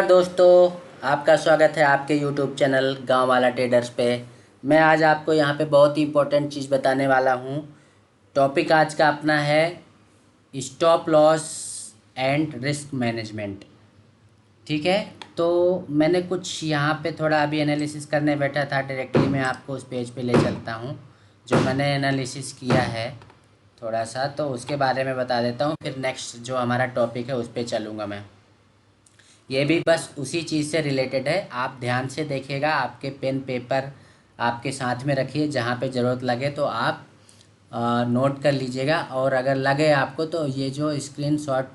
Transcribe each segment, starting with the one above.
दोस्तों, आपका स्वागत है आपके YouTube चैनल गांव वाला ट्रेडर्स पे। मैं आज आपको यहाँ पे बहुत ही इम्पोर्टेंट चीज़ बताने वाला हूँ। टॉपिक आज का अपना है stop loss and risk management. ठीक है, तो मैंने कुछ यहाँ पे थोड़ा अभी एनालिसिस करने बैठा था। डायरेक्टली मैं आपको उस पेज पे ले चलता हूँ जो मैंने एनालिसिस किया है थोड़ा सा, तो उसके बारे में बता देता हूँ। फिर नेक्स्ट जो हमारा टॉपिक है उस पर चलूँगा मैं। ये भी बस उसी चीज़ से रिलेटेड है। आप ध्यान से देखिएगा, आपके पेन पेपर आपके साथ में रखिए, जहाँ पे ज़रूरत लगे तो आप नोट कर लीजिएगा। और अगर लगे आपको तो ये जो स्क्रीनशॉट,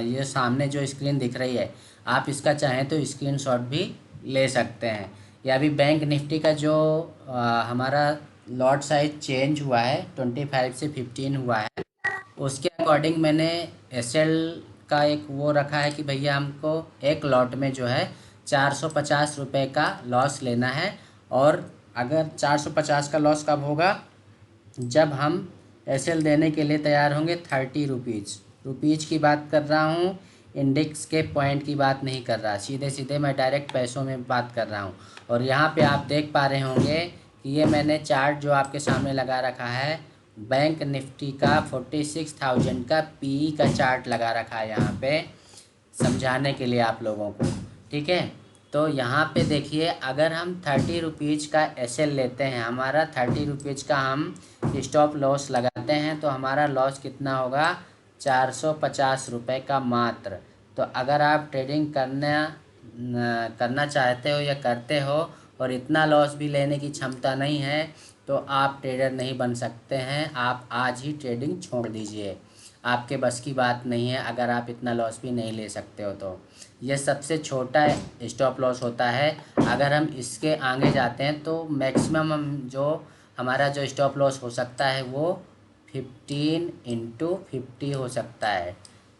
ये सामने जो स्क्रीन दिख रही है, आप इसका चाहें तो स्क्रीनशॉट भी ले सकते हैं। या अभी बैंक निफ्टी का जो हमारा लॉट साइज चेंज हुआ है, 25 से 15 हुआ है, उसके अकॉर्डिंग मैंने एसएल का एक वो रखा है कि भैया हमको एक लॉट में जो है 450 रुपये का लॉस लेना है। और अगर 450 का लॉस कब होगा? जब हम एसएल देने के लिए तैयार होंगे 30 रुपीज़ की बात कर रहा हूँ, इंडेक्स के पॉइंट की बात नहीं कर रहा। सीधे सीधे मैं डायरेक्ट पैसों में बात कर रहा हूँ। और यहाँ पे आप देख पा रहे होंगे कि ये मैंने चार्ट जो आपके सामने लगा रखा है, बैंक निफ्टी का 46,000 का पीई का चार्ट लगा रखा है यहाँ पे, समझाने के लिए आप लोगों को। ठीक है, तो यहाँ पे देखिए, अगर हम 30 रुपीज़ का एसएल लेते हैं, हमारा 30 रुपीज़ का हम स्टॉप लॉस लगाते हैं, तो हमारा लॉस कितना होगा? 450 रुपये का मात्र। तो अगर आप ट्रेडिंग करना चाहते हो या करते हो और इतना लॉस भी लेने की क्षमता नहीं है, तो आप ट्रेडर नहीं बन सकते हैं। आप आज ही ट्रेडिंग छोड़ दीजिए, आपके बस की बात नहीं है। अगर आप इतना लॉस भी नहीं ले सकते हो तो यह सबसे छोटा स्टॉप लॉस होता है। अगर हम इसके आगे जाते हैं तो मैक्सिमम हम जो हमारा जो स्टॉप लॉस हो सकता है वो 15 × 50 हो सकता है।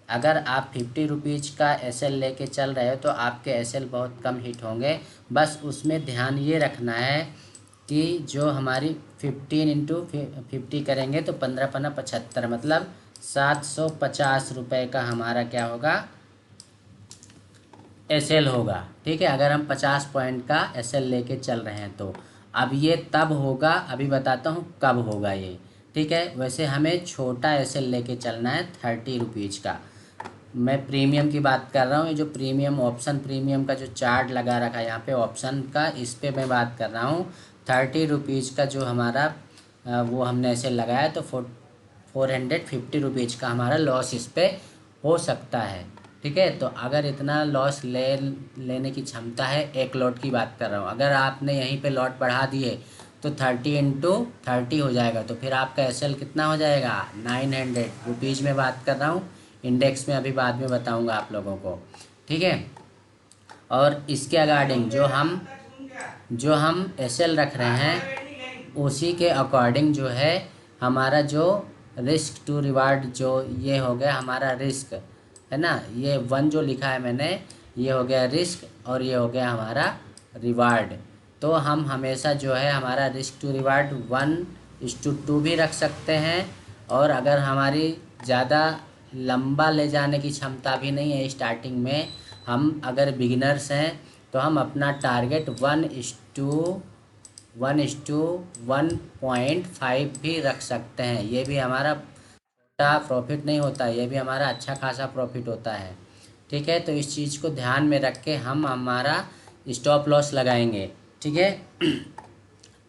अगर आप 50 रुपीज़ का एसएल लेके चल रहे हो तो आपके एसएल बहुत कम हिट होंगे। बस उसमें ध्यान ये रखना है कि जो हमारी 15 × 50 करेंगे तो 15×5 = 75, मतलब 750 रुपये का हमारा क्या होगा? एसएल होगा। ठीक है, अगर हम 50 पॉइंट का एसएल लेके चल रहे हैं तो अब ये तब होगा, अभी बताता हूँ कब होगा ये। ठीक है, वैसे हमें छोटा एसएल लेके चलना है 30 रुपीज़ का। मैं प्रीमियम की बात कर रहा हूँ। ये जो प्रीमियम ऑप्शन, प्रीमियम का जो चार्ट लगा रखा है यहाँ पे ऑप्शन का, इस पे मैं बात कर रहा हूँ। 30 रुपीज़ का जो हमारा वो हमने ऐसे लगाया, तो 450 रुपीज़ का हमारा लॉस इस पे हो सकता है। ठीक है, तो अगर इतना लॉस लेने की क्षमता है, एक लॉट की बात कर रहा हूँ। अगर आपने यहीं पे लॉट बढ़ा दिए तो 30 × 30 हो जाएगा, तो फिर आपका एसएल कितना हो जाएगा? 900 रुपीज़ में बात कर रहा हूँ। इंडेक्स में अभी बाद में बताऊँगा आप लोगों को। ठीक है, और इसके अकॉर्डिंग जो हम एसएल रख रहे हैं, उसी के अकॉर्डिंग जो है हमारा जो रिस्क टू रिवार्ड, जो ये हो गया हमारा रिस्क, है ना, ये 1 जो लिखा है मैंने, ये हो गया रिस्क और ये हो गया हमारा रिवार्ड। तो हम हमेशा जो है हमारा रिस्क टू रिवार्ड 1:2 भी रख सकते हैं। और अगर हमारी ज़्यादा लंबा ले जाने की क्षमता भी नहीं है स्टार्टिंग में, हम अगर बिगिनर्स हैं, तो हम अपना टारगेट 1:1.5 भी रख सकते हैं। ये भी हमारा छोटा प्रॉफिट नहीं होता, ये भी हमारा अच्छा खासा प्रॉफिट होता है। ठीक है, तो इस चीज़ को ध्यान में रख के हम हमारा स्टॉप लॉस लगाएंगे। ठीक है,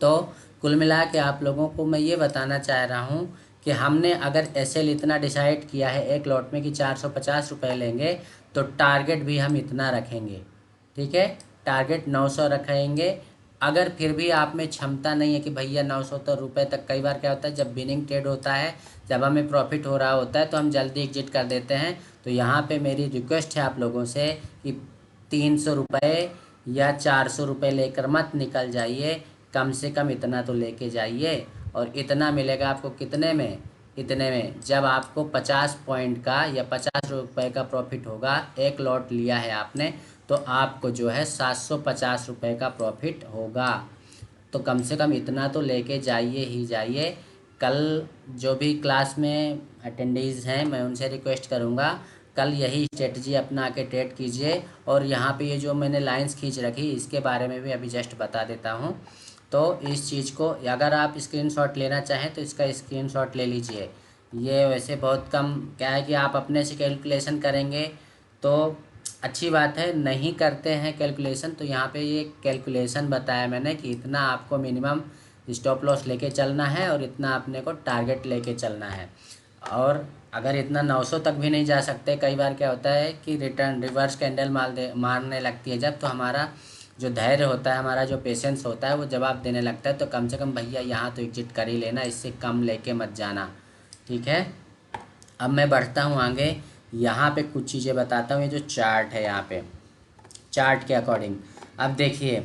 तो कुल मिला के आप लोगों को मैं ये बताना चाह रहा हूँ कि हमने अगर एसएल इतना डिसाइड किया है एक लॉट में कि 450 रुपये लेंगे, तो टारगेट भी हम इतना रखेंगे। ठीक है, टारगेट 900 रखेंगे। अगर फिर भी आप में क्षमता नहीं है कि भैया 900 तो रुपये तक, कई बार क्या होता है जब विनिंग ट्रेड होता है, जब हमें प्रॉफिट हो रहा होता है तो हम जल्दी एग्जिट कर देते हैं। तो यहाँ पे मेरी रिक्वेस्ट है आप लोगों से कि 300 रुपये या 400 रुपये लेकर मत निकल जाइए, कम से कम इतना तो लेके जाइए। और इतना मिलेगा आपको कितने में? इतने में जब आपको 50 पॉइंट का या 50 रुपये का प्रॉफिट होगा, एक लॉट लिया है आपने, तो आपको जो है 750 रुपये का प्रॉफिट होगा। तो कम से कम इतना तो लेके जाइए ही जाइए। कल जो भी क्लास में अटेंडीज़ हैं, मैं उनसे रिक्वेस्ट करूँगा कल यही स्ट्रेटजी अपना के ट्रेड कीजिए। और यहाँ पे ये जो मैंने लाइंस खींच रखी इसके बारे में भी अभी जस्ट बता देता हूँ। तो इस चीज़ को अगर आप स्क्रीनशॉट लेना चाहें तो इसका स्क्रीनशॉट ले लीजिए। ये वैसे बहुत कम क्या है कि आप अपने से कैलकुलेशन करेंगे तो अच्छी बात है, नहीं करते हैं कैलकुलेशन तो यहाँ पे ये कैलकुलेशन बताया मैंने कि इतना आपको मिनिमम स्टॉप लॉस लेके चलना है और इतना अपने को टारगेट लेके चलना है। और अगर इतना 900 तक भी नहीं जा सकते, कई बार क्या होता है कि रिवर्स कैंडल मारने लगती है जब, तो हमारा जो धैर्य होता है, हमारा जो पेशेंस होता है वो जवाब देने लगता है। तो कम से कम भैया यहाँ तो एग्जिट कर ही लेना, इससे कम लेके मत जाना, ठीक है। अब मैं बढ़ता हूँ आगे, यहाँ पे कुछ चीज़ें बताता हूँ। ये जो चार्ट है यहाँ पे चार्ट के अकॉर्डिंग अब देखिए,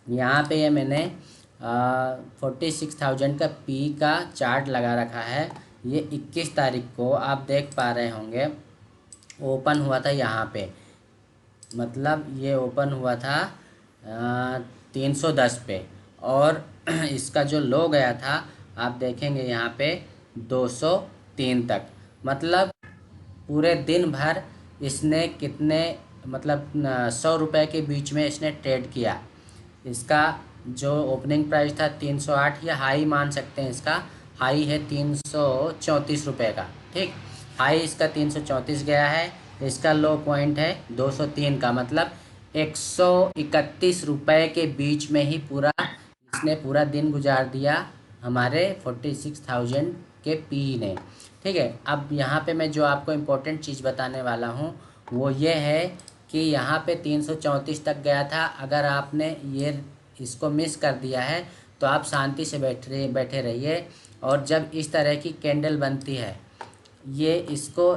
यहाँ पे ये मैंने 46,000 का पी का चार्ट लगा रखा है। ये 21 तारीख को आप देख पा रहे होंगे ओपन हुआ था यहाँ पे, मतलब ये ओपन हुआ था 310 पे, और इसका जो लो गया था आप देखेंगे यहाँ पे 203 तक। मतलब पूरे दिन भर इसने कितने, मतलब 100 रुपये के बीच में इसने ट्रेड किया। इसका जो ओपनिंग प्राइस था 308, या हाई मान सकते हैं, इसका हाई है 334 रुपये का, ठीक। हाई इसका 334 गया है, इसका लो पॉइंट है 203 का, मतलब 131 रुपये के बीच में ही पूरा इसने पूरा दिन गुजार दिया हमारे 46,000 के पी ने, ठीक है। अब यहाँ पे मैं जो आपको इम्पोर्टेंट चीज़ बताने वाला हूँ वो ये है कि यहाँ पे 334 तक गया था। अगर आपने ये इसको मिस कर दिया है तो आप शांति से बैठे रहिए, और जब इस तरह की कैंडल बनती है, ये इसको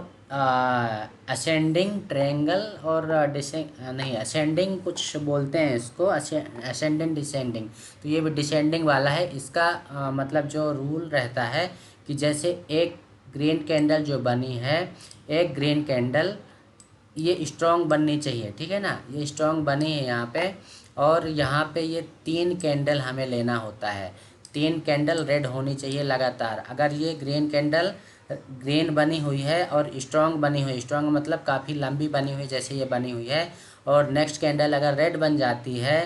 असेंडिंग ट्रायंगल और नहीं असेंडिंग कुछ बोलते हैं इसको, असेंडिंग डिसेंडिंग, तो ये भी डिसेंडिंग वाला है। इसका मतलब जो रूल रहता है कि जैसे एक ग्रीन कैंडल जो बनी है, एक ग्रीन कैंडल ये स्ट्रॉन्ग बननी चाहिए, ठीक है ना, ये स्ट्रॉन्ग बनी है यहाँ पे, और यहाँ पे ये 3 कैंडल हमें लेना होता है। 3 कैंडल रेड होनी चाहिए लगातार। अगर ये ग्रीन कैंडल ग्रीन बनी हुई है और स्ट्रॉन्ग बनी हुई, स्ट्रॉन्ग मतलब काफ़ी लंबी बनी हुई जैसे ये बनी हुई है, और नेक्स्ट कैंडल अगर रेड बन जाती है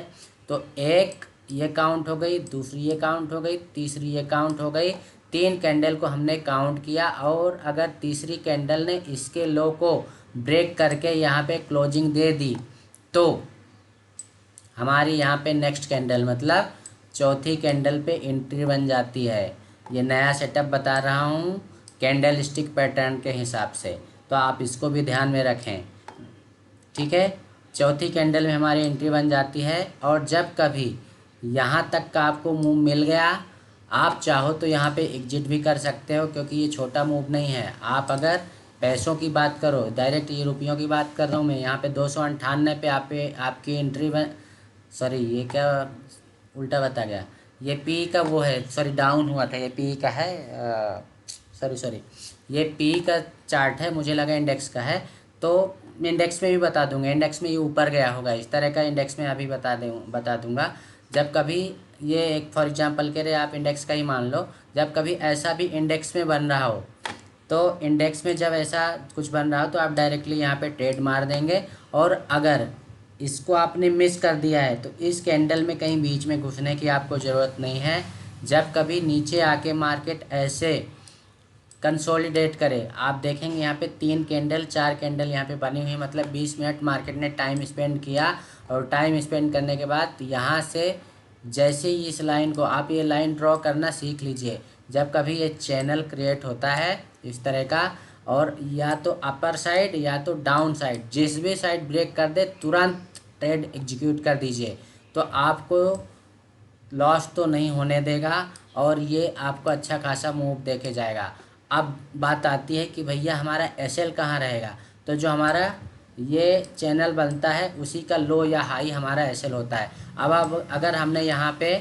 तो एक ये काउंट हो गई, दूसरी ये काउंट हो गई, तीसरी ये काउंट हो गई, 3 कैंडल को हमने काउंट किया। और अगर तीसरी कैंडल ने इसके लो को ब्रेक करके यहाँ पे क्लोजिंग दे दी तो हमारी यहाँ पे नेक्स्ट कैंडल मतलब चौथी कैंडल पे एंट्री बन जाती है। ये नया सेटअप बता रहा हूँ कैंडल स्टिक पैटर्न के हिसाब से, तो आप इसको भी ध्यान में रखें, ठीक है। चौथी कैंडल में हमारी एंट्री बन जाती है, और जब कभी यहाँ तक का आपको मूव मिल गया, आप चाहो तो यहाँ पे एग्जिट भी कर सकते हो, क्योंकि ये छोटा मूव नहीं है। आप अगर पैसों की बात करो, डायरेक्ट ये रुपयों की बात कर रहा हूँ मैं, यहाँ पे 298 पे आपकी एंट्री सॉरी ये क्या उल्टा बता गया, ये पी का वो है, सॉरी डाउन हुआ था, ये पी का है, सॉरी ये पी का चार्ट है, मुझे लगा इंडेक्स का है। तो इंडेक्स में भी बता दूंगा, इंडेक्स में ये ऊपर गया होगा इस तरह का, इंडेक्स में अभी बता दूंगा। जब कभी ये एक फॉर एग्जांपल के लिए आप इंडेक्स का ही मान लो, जब कभी ऐसा भी इंडेक्स में बन रहा हो, तो इंडेक्स में जब ऐसा कुछ बन रहा हो तो आप डायरेक्टली यहाँ पे ट्रेड मार देंगे। और अगर इसको आपने मिस कर दिया है तो इस कैंडल में कहीं बीच में घुसने की आपको ज़रूरत नहीं है। जब कभी नीचे आके मार्केट ऐसे कंसोलिडेट करे, आप देखेंगे यहाँ पे 3 कैंडल 4 कैंडल यहाँ पे बनी हुई है, मतलब 20 मिनट मार्केट ने टाइम स्पेंड किया, और टाइम स्पेंड करने के बाद यहाँ से जैसे ही इस लाइन को आप ये लाइन ड्रॉ करना सीख लीजिए। जब कभी ये चैनल क्रिएट होता है इस तरह का, और या तो अपर साइड या तो डाउन साइड, जिस भी साइड ब्रेक कर दे तुरंत ट्रेड एग्जीक्यूट कर दीजिए, तो आपको लॉस तो नहीं होने देगा, और ये आपको अच्छा खासा मूव देके जाएगा। अब बात आती है कि भैया हमारा एसएल कहाँ रहेगा, तो जो हमारा ये चैनल बनता है उसी का लो या हाई हमारा एसएल होता है। अब अगर हमने यहाँ पे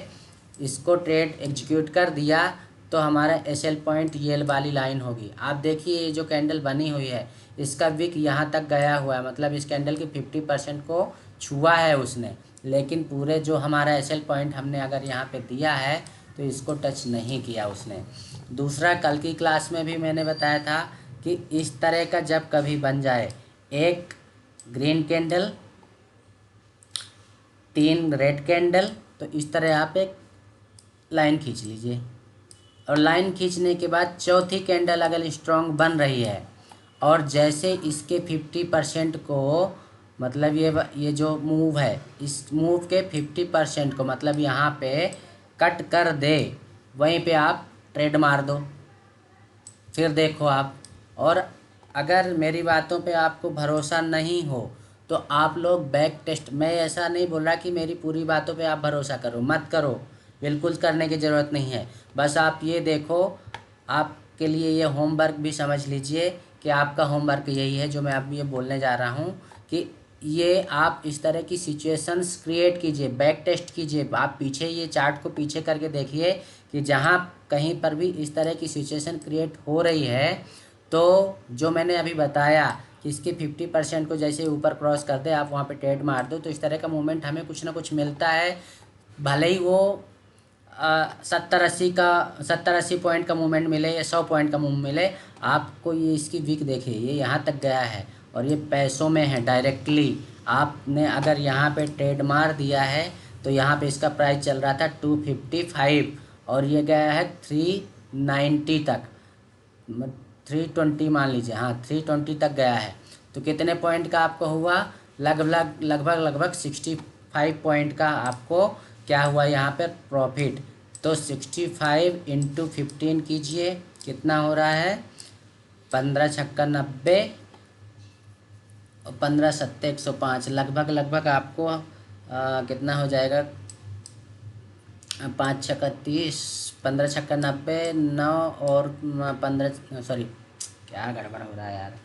इसको ट्रेड एग्जीक्यूट कर दिया तो हमारा एसएल पॉइंट ये वाली लाइन होगी। आप देखिए ये जो कैंडल बनी हुई है इसका विक यहाँ तक गया हुआ है, मतलब इस कैंडल की 50% को छुआ है उसने, लेकिन पूरे जो हमारा एसएल पॉइंट हमने अगर यहाँ पे दिया है तो इसको टच नहीं किया उसने। दूसरा, कल की क्लास में भी मैंने बताया था कि इस तरह का जब कभी बन जाए, एक ग्रीन कैंडल, 3 रेड कैंडल, तो इस तरह आप एक लाइन खींच लीजिए। और लाइन खींचने के बाद चौथी कैंडल अगर स्ट्रॉन्ग बन रही है और जैसे इसके 50% को, मतलब ये जो मूव है, इस मूव के 50% को मतलब यहाँ पे कट कर दे, वहीं पे आप ट्रेड मार दो। फिर देखो आप। और अगर मेरी बातों पे आपको भरोसा नहीं हो तो आप लोग बैक टेस्ट, मैं ऐसा नहीं बोल रहा कि मेरी पूरी बातों पे आप भरोसा करो, मत करो, बिल्कुल करने की ज़रूरत नहीं है। बस आप ये देखो, आपके लिए ये होमवर्क भी समझ लीजिए कि आपका होमवर्क यही है जो मैं अब ये बोलने जा रहा हूँ कि ये आप इस तरह की सिचुएशंस क्रिएट कीजिए, बैक टेस्ट कीजिए। आप पीछे ये चार्ट को पीछे करके देखिए कि जहाँ कहीं पर भी इस तरह की सिचुएशन क्रिएट हो रही है, तो जो मैंने अभी बताया कि इसके 50% को जैसे ऊपर क्रॉस कर दे, आप वहाँ पे ट्रेड मार दो, तो इस तरह का मूवमेंट हमें कुछ ना कुछ मिलता है। भले ही वो 70-80 पॉइंट का मूवमेंट मिले या 100 पॉइंट का मूव मिले, आपको ये इसकी वीक देखिए, ये यहाँ तक गया है और ये पैसों में है डायरेक्टली। आपने अगर यहाँ पे ट्रेड मार दिया है तो यहाँ पे इसका प्राइस चल रहा था 255 और ये गया है 390 तक, 320 मान लीजिए, हाँ 320 तक गया है। तो कितने पॉइंट का आपको हुआ? लगभग 65 पॉइंट का आपको क्या हुआ यहाँ पर प्रॉफिट। तो 65 इंटू 15 कीजिए, कितना हो रहा है? 15 छक्का 90 और 15 सत्ते 105, लगभग आपको कितना हो जाएगा? 5 छक्का 30, 15 छक्का 90, 9 और 15, सॉरी क्या गड़बड़ हो रहा है यार,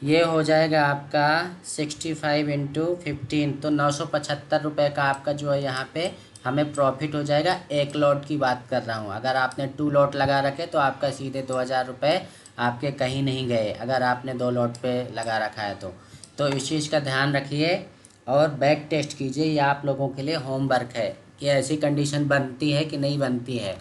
ये हो जाएगा आपका 65 इंटू 15, तो 975 रुपये का आपका जो है यहाँ पे हमें प्रॉफिट हो जाएगा। एक लॉट की बात कर रहा हूँ, अगर आपने 2 लॉट लगा रखे तो आपका सीधे 2000 रुपये आपके कहीं नहीं गए, अगर आपने 2 लॉट पे लगा रखा है तो इस चीज़ का ध्यान रखिए और बैक टेस्ट कीजिए। ये आप लोगों के लिए होमवर्क है कि ऐसी कंडीशन बनती है कि नहीं बनती है।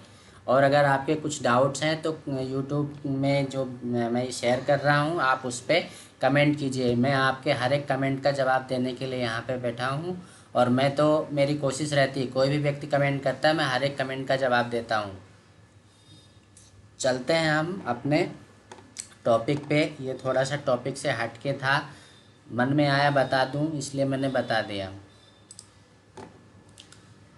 और अगर आपके कुछ डाउट्स हैं तो यूट्यूब में जो मैं शेयर कर रहा हूँ, आप उस पर कमेंट कीजिए। मैं आपके हर एक कमेंट का जवाब देने के लिए यहाँ पे बैठा हूँ और मैं तो, मेरी कोशिश रहती है, कोई भी व्यक्ति कमेंट करता है मैं हर एक कमेंट का जवाब देता हूँ। चलते हैं हम अपने टॉपिक पे। ये थोड़ा सा टॉपिक से हट के था, मन में आया बता दूँ इसलिए मैंने बता दिया।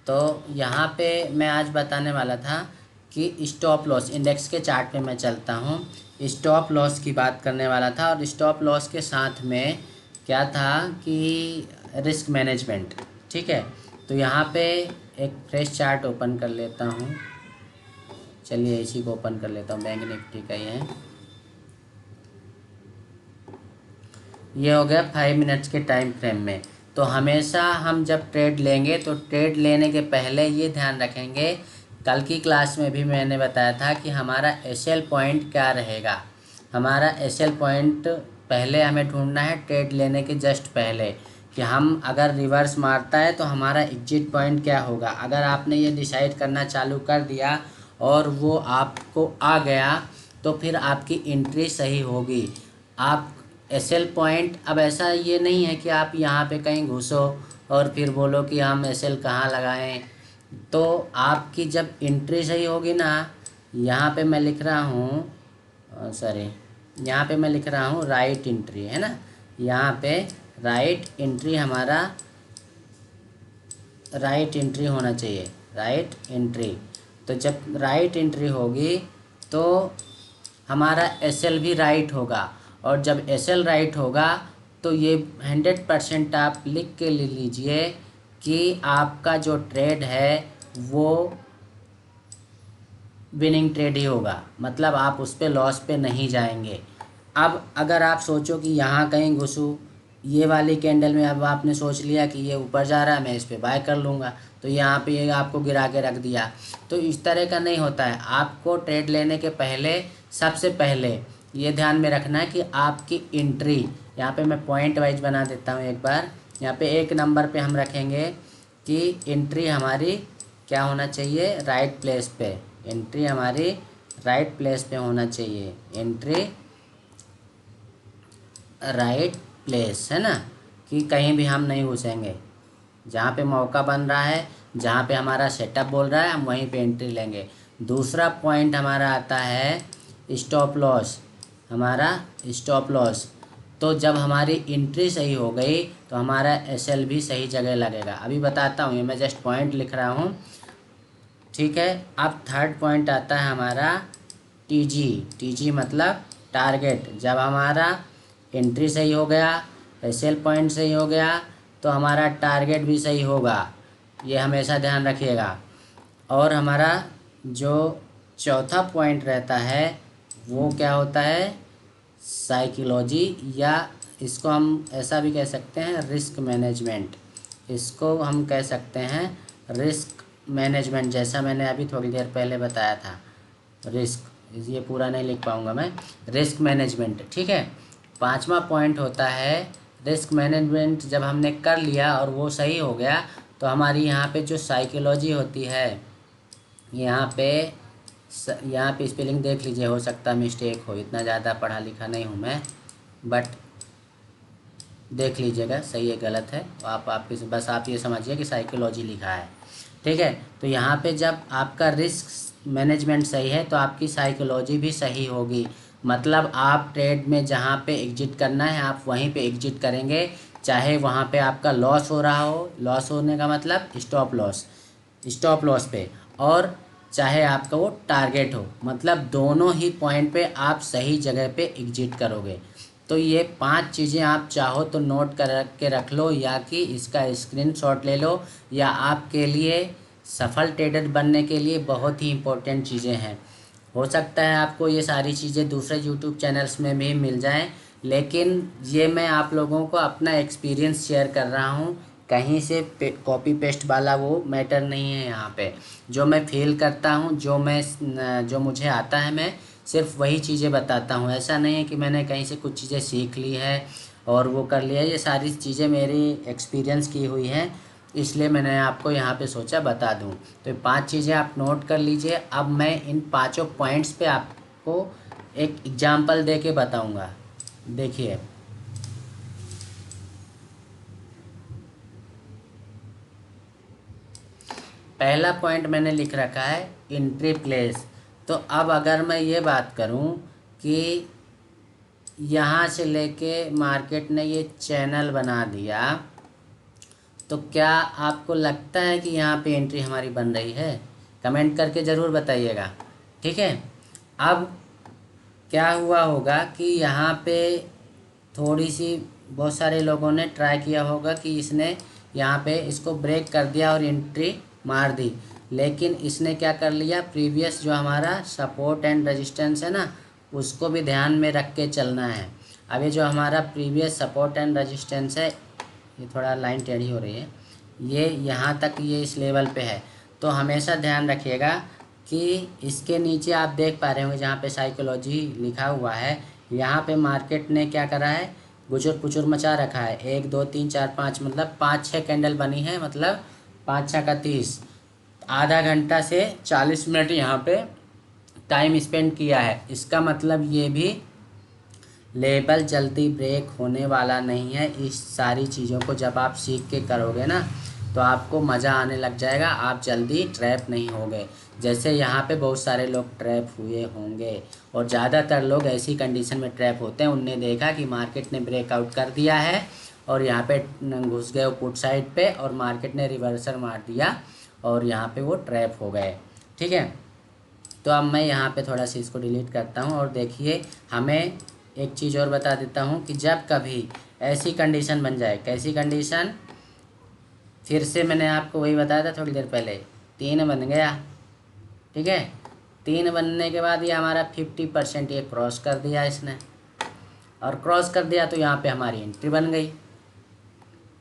तो यहाँ पे मैं आज बताने वाला था कि स्टॉप लॉस, इंडेक्स के चार्ट पे मैं चलता हूँ, स्टॉप लॉस की बात करने वाला था। और स्टॉप लॉस के साथ में क्या था कि रिस्क मैनेजमेंट, ठीक है। तो यहाँ पे एक फ्रेश चार्ट ओपन कर लेता हूँ, चलिए इसी को ओपन कर लेता हूँ, बैंक निफ्टी का ही है। ये हो गया 5 मिनट्स के टाइम फ्रेम में। तो हमेशा हम जब ट्रेड लेंगे तो ट्रेड लेने के पहले ये ध्यान रखेंगे, कल की क्लास में भी मैंने बताया था कि हमारा एसएल पॉइंट क्या रहेगा। हमारा एसएल पॉइंट पहले हमें ढूंढना है ट्रेड लेने के जस्ट पहले, कि हम अगर रिवर्स मारता है तो हमारा एग्जिट पॉइंट क्या होगा। अगर आपने ये डिसाइड करना चालू कर दिया और वो आपको आ गया तो फिर आपकी एंट्री सही होगी। आप एसएल पॉइंट, अब ऐसा ये नहीं है कि आप यहाँ पे कहीं घुसो और फिर बोलो कि हम एसएल कहाँ लगाएं। तो आपकी जब एंट्री सही होगी ना, यहाँ पे मैं लिख रहा हूँ, सॉरी यहाँ पे मैं लिख रहा हूँ राइट एंट्री, है ना, यहाँ पे राइट एंट्री, हमारा राइट एंट्री होना चाहिए, राइट एंट्री। तो जब राइट एंट्री होगी तो हमारा एसएल भी राइट होगा, और जब एसएल राइट होगा तो ये 100% आप लिख के ले लीजिए कि आपका जो ट्रेड है वो विनिंग ट्रेड ही होगा, मतलब आप उस पर लॉस पे नहीं जाएंगे। अब अगर आप सोचो कि यहाँ कहीं घुसूँ, ये वाली कैंडल में अब आपने सोच लिया कि ये ऊपर जा रहा है, मैं इस पर बाय कर लूँगा, तो यहाँ पे ये आपको गिरा के रख दिया। तो इस तरह का नहीं होता है। आपको ट्रेड लेने के पहले सबसे पहले ये ध्यान में रखना है कि आपकी एंट्री, यहाँ पे मैं पॉइंट वाइज बना देता हूँ एक बार। यहाँ पे 1 नंबर पे हम रखेंगे कि एंट्री हमारी क्या होना चाहिए, राइट प्लेस पे, एंट्री हमारी राइट प्लेस पे होना चाहिए, एंट्री राइट प्लेस, है ना, कि कहीं भी हम नहीं घुसेंगे। जहाँ पे मौका बन रहा है, जहाँ पे हमारा सेटअप बोल रहा है, हम वहीं पे एंट्री लेंगे। दूसरा पॉइंट हमारा आता है स्टॉप लॉस। हमारा स्टॉप लॉस, तो जब हमारी एंट्री सही हो गई तो हमारा एसएल भी सही जगह लगेगा। अभी बताता हूँ, ये मैं जस्ट पॉइंट लिख रहा हूँ, ठीक है। अब थर्ड पॉइंट आता है हमारा टीजी। टीजी मतलब टारगेट। जब हमारा एंट्री सही हो गया, एसएल पॉइंट सही हो गया, तो हमारा टारगेट भी सही होगा, ये हमेशा ध्यान रखिएगा। और हमारा जो चौथा पॉइंट रहता है वो क्या होता है, साइकोलॉजी, या इसको हम ऐसा भी कह सकते हैं रिस्क मैनेजमेंट। इसको हम कह सकते हैं रिस्क मैनेजमेंट, जैसा मैंने अभी थोड़ी देर पहले बताया था। रिस्क, ये पूरा नहीं लिख पाऊँगा मैं, रिस्क मैनेजमेंट, ठीक है। पांचवा पॉइंट होता है रिस्क मैनेजमेंट। जब हमने कर लिया और वो सही हो गया तो हमारी यहाँ पे जो साइकोलॉजी होती है, यहाँ पे स्पेलिंग देख लीजिए, हो सकता मिस्टेक हो, इतना ज़्यादा पढ़ा लिखा नहीं हूँ मैं, बट देख लीजिएगा सही है गलत है, बस आप ये समझिए कि साइकोलॉजी लिखा है, ठीक है। तो यहाँ पे जब आपका रिस्क मैनेजमेंट सही है तो आपकी साइकोलॉजी भी सही होगी। मतलब आप ट्रेड में जहाँ पे एग्जिट करना है आप वहीं पे एग्जिट करेंगे, चाहे वहाँ पे आपका लॉस हो रहा हो, लॉस होने का मतलब स्टॉप लॉस पे, और चाहे आपका वो टारगेट हो, मतलब दोनों ही पॉइंट पे आप सही जगह पे एग्जिट करोगे। तो ये 5 चीज़ें आप चाहो तो नोट कर के रख लो, या कि इसका स्क्रीनशॉट ले लो, या आपके लिए सफल ट्रेडर बनने के लिए बहुत ही इम्पोर्टेंट चीज़ें हैं। हो सकता है आपको ये सारी चीज़ें दूसरे यूट्यूब चैनल्स में भी मिल जाएं, लेकिन ये मैं आप लोगों को अपना एक्सपीरियंस शेयर कर रहा हूँ। कहीं से कॉपी पेस्ट वाला वो मैटर नहीं है यहाँ पे। जो मैं फील करता हूँ, जो मुझे आता है, मैं सिर्फ वही चीज़ें बताता हूँ। ऐसा नहीं है कि मैंने कहीं से कुछ चीज़ें सीख ली है और वो कर लिया। ये सारी चीज़ें मेरी एक्सपीरियंस की हुई हैं, इसलिए मैंने आपको यहाँ पे सोचा बता दूँ। तो ये 5 चीज़ें आप नोट कर लीजिए। अब मैं इन पाँचों पॉइंट्स पे आपको एक एग्जांपल दे के बताऊँगा। देखिए, पहला पॉइंट मैंने लिख रखा है एंट्री प्लेस। तो अब अगर मैं ये बात करूं कि यहाँ से लेके मार्केट ने ये चैनल बना दिया, तो क्या आपको लगता है कि यहाँ पे एंट्री हमारी बन रही है? कमेंट करके ज़रूर बताइएगा, ठीक है। अब क्या हुआ होगा कि यहाँ पे थोड़ी सी बहुत सारे लोगों ने ट्राई किया होगा कि इसने यहाँ पे इसको ब्रेक कर दिया और एंट्री मार दी, लेकिन इसने क्या कर लिया, प्रीवियस जो हमारा सपोर्ट एंड रेजिस्टेंस है ना, उसको भी ध्यान में रख के चलना है। अब ये जो हमारा प्रीवियस सपोर्ट एंड रेजिस्टेंस है, ये थोड़ा लाइन टेढ़ी हो रही है, ये यहाँ तक ये इस लेवल पे है। तो हमेशा ध्यान रखिएगा कि इसके नीचे आप देख पा रहे होंगे जहाँ पे साइकोलॉजी लिखा हुआ है, यहाँ पे मार्केट ने क्या करा है, गुचुर पुचुर मचा रखा है। 1 2 3 4 5 मतलब 5-6 कैंडल बनी है, मतलब 5 6 का 30, आधा घंटा से 40 मिनट यहाँ पे टाइम स्पेंड किया है। इसका मतलब ये भी लेवल जल्दी ब्रेक होने वाला नहीं है। इस सारी चीज़ों को जब आप सीख के करोगे ना तो आपको मज़ा आने लग जाएगा, आप जल्दी ट्रैप नहीं होगे। जैसे यहाँ पे बहुत सारे लोग ट्रैप हुए होंगे, और ज़्यादातर लोग ऐसी कंडीशन में ट्रैप होते हैं। उनने देखा कि मार्केट ने ब्रेकआउट कर दिया है और यहाँ पे घुस गए पुट साइड पे, और मार्केट ने रिवर्सल मार दिया और यहाँ पे वो ट्रैप हो गए, ठीक है। तो अब मैं यहाँ पे थोड़ा सा इसको डिलीट करता हूँ, और देखिए हमें एक चीज़ और बता देता हूँ कि जब कभी ऐसी कंडीशन बन जाए, कैसी कंडीशन, फिर से मैंने आपको वही बताया था थोड़ी देर पहले, 3 बन गया, ठीक है। 3 बनने के बाद ये हमारा 50% ये क्रॉस कर दिया इसने, और क्रॉस कर दिया तो यहाँ पे हमारी एंट्री बन गई।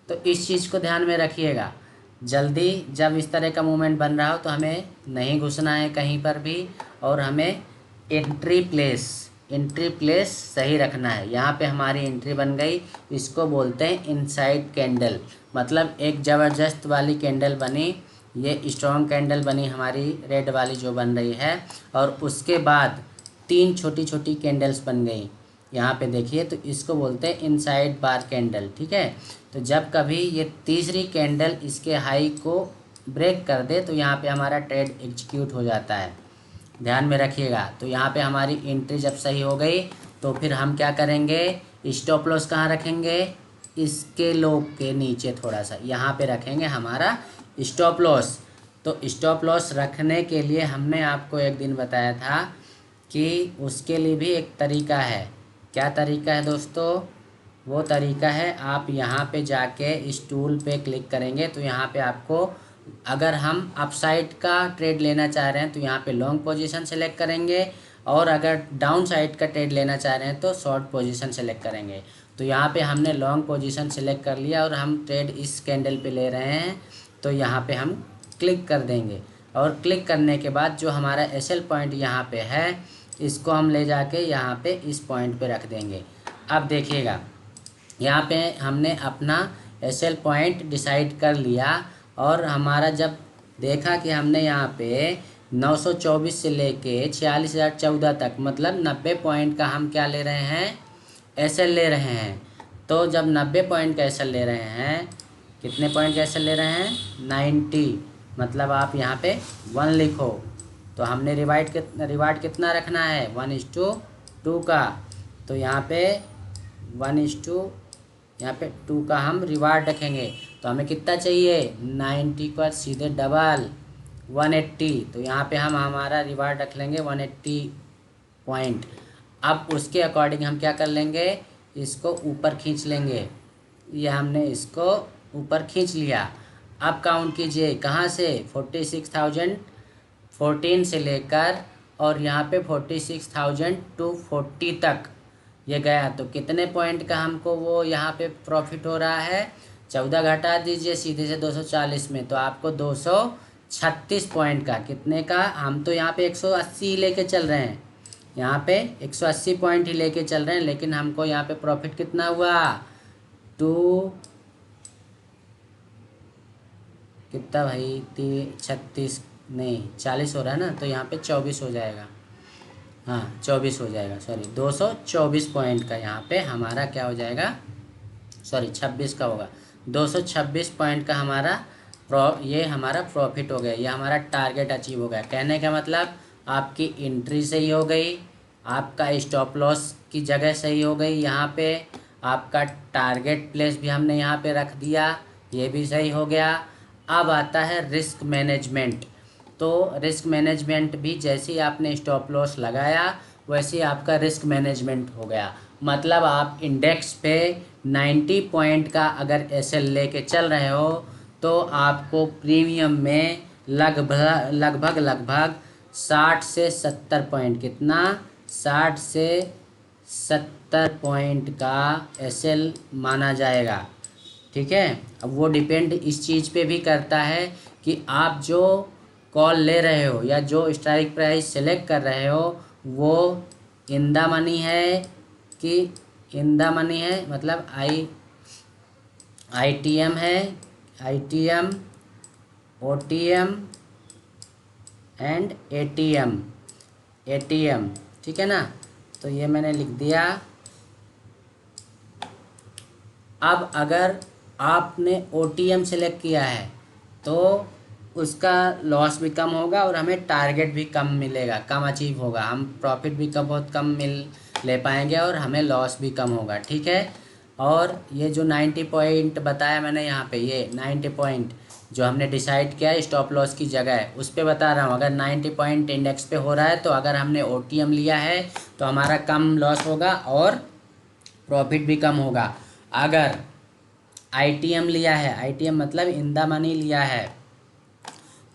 तो इस चीज़ को ध्यान में रखिएगा, जल्दी जब इस तरह का मूवमेंट बन रहा हो तो हमें नहीं घुसना है कहीं पर भी, और हमें एंट्री प्लेस सही रखना है। यहाँ पे हमारी एंट्री बन गई, इसको बोलते हैं इनसाइड कैंडल, मतलब एक ज़बरदस्त वाली कैंडल बनी ये स्ट्रॉन्ग कैंडल बनी हमारी रेड वाली जो बन रही है, और उसके बाद 3 छोटी छोटी कैंडल्स बन गई यहाँ पे देखिए, तो इसको बोलते हैं इनसाइड बार कैंडल। ठीक है, तो जब कभी ये तीसरी कैंडल इसके हाई को ब्रेक कर दे तो यहाँ पे हमारा ट्रेड एग्जीक्यूट हो जाता है, ध्यान में रखिएगा। तो यहाँ पे हमारी एंट्री जब सही हो गई तो फिर हम क्या करेंगे, स्टॉप लॉस कहाँ रखेंगे, इसके लो के नीचे थोड़ा सा यहाँ पे रखेंगे हमारा स्टॉप लॉस। तो स्टॉप लॉस रखने के लिए हमने आपको एक दिन बताया था कि उसके लिए भी एक तरीका है। क्या तरीका है दोस्तों, वो तरीका है आप यहाँ पे जाके इस टूल पे क्लिक करेंगे तो यहाँ पे आपको, अगर हम अपसाइड का ट्रेड लेना चाह रहे हैं तो यहाँ पे लॉन्ग पोजीशन सेलेक्ट करेंगे, और अगर डाउन साइड का ट्रेड लेना चाह रहे हैं तो शॉर्ट पोजीशन सेलेक्ट करेंगे। तो यहाँ पे हमने लॉन्ग पोजीशन सेलेक्ट कर लिया और हम ट्रेड इस कैंडल पे ले रहे हैं, तो यहाँ पे हम क्लिक कर देंगे, और क्लिक करने के बाद जो हमारा एसएल पॉइंट यहाँ पे है इसको हम ले जाके यहाँ पे इस पॉइंट पे रख देंगे। अब देखिएगा यहाँ पे हमने अपना एसएल पॉइंट डिसाइड कर लिया, और हमारा जब देखा कि हमने यहाँ पे 924 से लेके 46,014 तक, मतलब 90 पॉइंट का हम क्या ले रहे हैं, एसएल ले रहे हैं। तो जब 90 पॉइंट का एसएल ले रहे हैं, कितने पॉइंट का एसएल ले रहे हैं, 90, मतलब आप यहाँ पे 1 लिखो। तो हमने रिवार्ड कितना रखना है, 1:2 का। तो यहाँ पे 1:2, यहाँ पे 2 का हम रिवार्ड रखेंगे। तो हमें कितना चाहिए, 90 का सीधे डबल 180। तो यहाँ पे हम हमारा रिवार्ड रख लेंगे 180 पॉइंट। अब उसके अकॉर्डिंग हम क्या कर लेंगे, इसको ऊपर खींच लेंगे। ये हमने इसको ऊपर खींच लिया। अब काउंट कीजिए कहाँ से, 46,014 से लेकर और यहाँ पे 46,240 तक ये गया। तो कितने पॉइंट का हमको वो यहाँ पे प्रॉफिट हो रहा है, 14 घटा दीजिए सीधे से 240 में, तो आपको 236 पॉइंट का, कितने का, हम तो यहाँ पे 180 लेके चल रहे हैं, यहाँ पे 180 पॉइंट ही लेके चल रहे हैं, लेकिन हमको यहाँ पे प्रॉफिट कितना हुआ, कितना भाई, 36 नहीं 40 हो रहा है ना, तो यहाँ पे 24 हो जाएगा, हाँ 24 हो जाएगा, सॉरी 224 पॉइंट का यहाँ पे हमारा क्या हो जाएगा, सॉरी 26 का होगा, 226 पॉइंट का हमारा ये हमारा प्रॉफिट हो गया, ये हमारा टारगेट अचीव हो गया। कहने का मतलब आपकी एंट्री सही हो गई, आपका स्टॉप लॉस की जगह सही हो गई, यहाँ पे आपका टारगेट प्लेस भी हमने यहाँ पे रख दिया, ये भी सही हो गया। अब आता है रिस्क मैनेजमेंट। तो रिस्क मैनेजमेंट भी जैसे ही आपने स्टॉप लॉस लगाया वैसे ही आपका रिस्क मैनेजमेंट हो गया। मतलब आप इंडेक्स पे 90 पॉइंट का अगर एसएल लेके चल रहे हो तो आपको प्रीमियम में लगभग 60 से 70 पॉइंट, कितना, 60 से 70 पॉइंट का एसएल माना जाएगा। ठीक है, अब वो डिपेंड इस चीज़ पे भी करता है कि आप जो कॉल ले रहे हो या जो स्ट्राइक प्राइस सेलेक्ट कर रहे हो वो इन द मनी है कि इन द मनी है, मतलब आईटीएम है, आईटीएम, ओटीएम एंड एटीएम, ठीक है ना। तो ये मैंने लिख दिया। अब अगर आपने ओटीएम सेलेक्ट किया है तो उसका लॉस भी कम होगा और हमें टारगेट भी कम मिलेगा, कम अचीव होगा, हम प्रॉफिट भी बहुत कम ले पाएंगे और हमें लॉस भी कम होगा। ठीक है, और ये जो 90 पॉइंट बताया मैंने यहाँ पे, ये 90 पॉइंट जो हमने डिसाइड किया है स्टॉप लॉस की जगह है, उस पर बता रहा हूँ। अगर 90 पॉइंट इंडेक्स पे हो रहा है तो अगर हमने ओटीएम लिया है तो हमारा कम लॉस होगा और प्रॉफिट भी कम होगा। अगर आईटीएम लिया है, आईटीएम मतलब इन द मनी लिया है,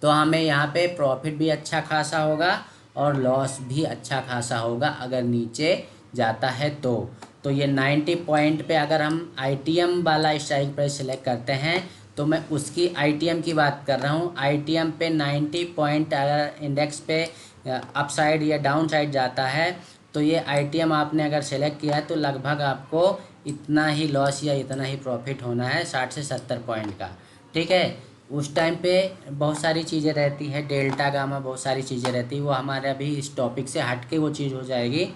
तो हमें यहाँ पे प्रॉफिट भी अच्छा खासा होगा और लॉस भी अच्छा खासा होगा अगर नीचे जाता है तो ये 90 पॉइंट पे अगर हम आईटीएम वाला स्ट्राइक प्राइस सेलेक्ट करते हैं तो मैं उसकी आईटीएम की बात कर रहा हूँ। आईटीएम पे 90 पॉइंट अगर इंडेक्स पे अप साइड या डाउन साइड जाता है तो ये आईटीएम आपने अगर सेलेक्ट किया है तो लगभग आपको इतना ही लॉस या इतना ही प्रॉफिट होना है, 60 से 70 पॉइंट का। ठीक है, उस टाइम पे बहुत सारी चीज़ें रहती है, डेल्टा गामा बहुत सारी चीज़ें रहती है, वो हमारे अभी इस टॉपिक से हट के वो चीज़ हो जाएगी।